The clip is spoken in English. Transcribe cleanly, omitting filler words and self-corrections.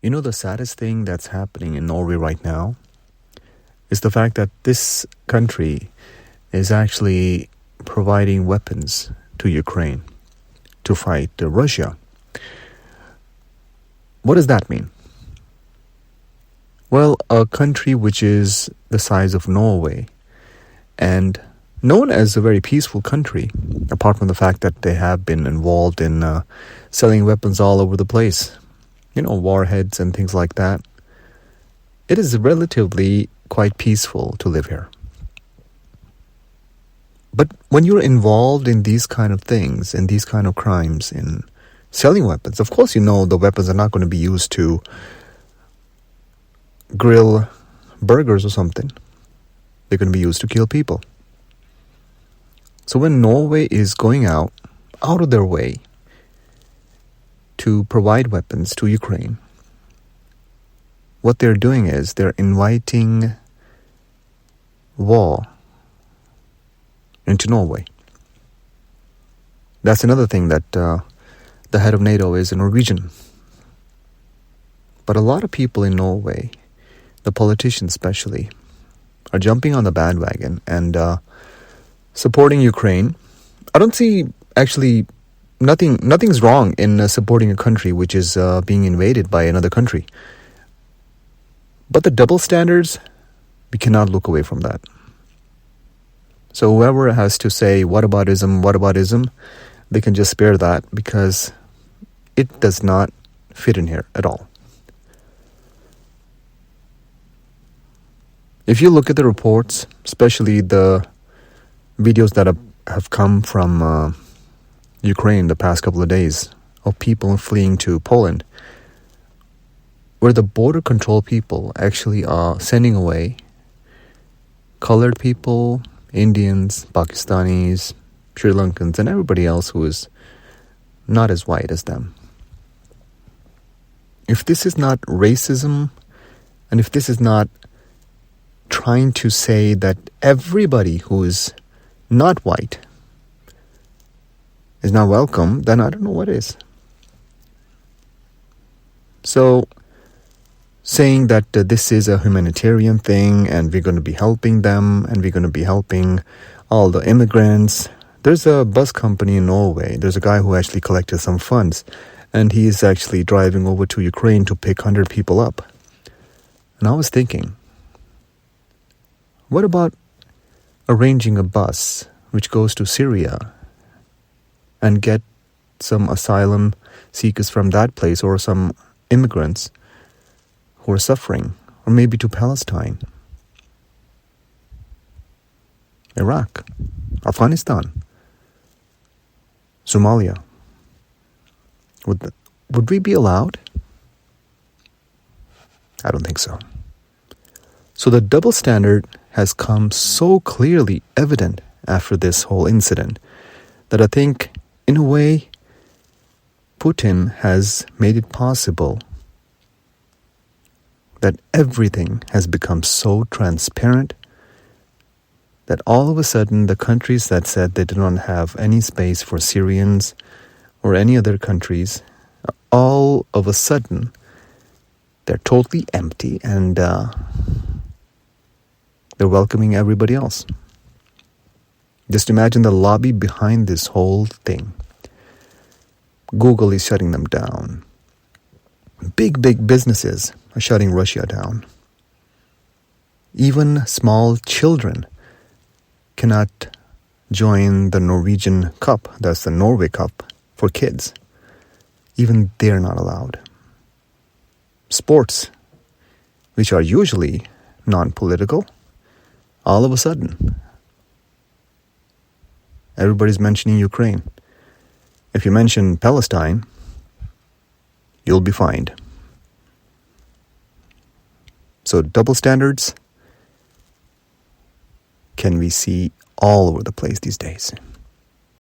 You know, the saddest thing that's happening in Norway right now is the fact that this country is actually providing weapons to Ukraine to fight Russia. What does that mean? Well, a country which is the size of Norway and known as a very peaceful country, apart from the fact that they have been involved in selling weapons all over the place, warheads and things like that, it is relatively quite peaceful to live here. But when you're involved in these kind of things, in these kind of crimes, in selling weapons, of course the weapons are not going to be used to grill burgers or something. They're going to be used to kill people. So when Norway is going out of their way to provide weapons to Ukraine, what they're doing is they're inviting war into Norway. That's another thing that the head of NATO is a Norwegian. But a lot of people in Norway, the politicians especially, are jumping on the bandwagon and supporting Ukraine. I don't see actually nothing's wrong in supporting a country which is being invaded by another country. But the double standards, we cannot look away from that. So whoever has to say whataboutism, they can just spare that because it does not fit in here at all. If you look at the reports, especially the videos that have come from Ukraine the past couple of days of people fleeing to Poland, where the border control people actually are sending away colored people, Indians, Pakistanis, Sri Lankans, and everybody else who is not as white as them. If this is not racism, and if this is not trying to say that everybody who is not white is not welcome, then I don't know what is. So, saying that this is a humanitarian thing and we're going to be helping them and we're going to be helping all the immigrants. There's a bus company in Norway. There's a guy who actually collected some funds and he's actually driving over to Ukraine to pick 100 people up. And I was thinking, what about arranging a bus which goes to Syria and get some asylum seekers from that place or some immigrants who are suffering, or maybe to Palestine, Iraq, Afghanistan, Somalia. Would we be allowed? I don't think so. So the double standard has come so clearly evident after this whole incident that I think, in a way, Putin has made it possible that everything has become so transparent that all of a sudden the countries that said they did not have any space for Syrians or any other countries, all of a sudden they're totally empty and they're welcoming everybody else. Just imagine the lobby behind this whole thing. Google is shutting them down. Big businesses are shutting Russia down. Even small children cannot join the Norwegian Cup, that's the Norway Cup for kids. Even they're not allowed. Sports, which are usually non-political, all of a sudden, everybody's mentioning Ukraine. If you mention Palestine, you'll be fined. So double standards can we see all over the place these days.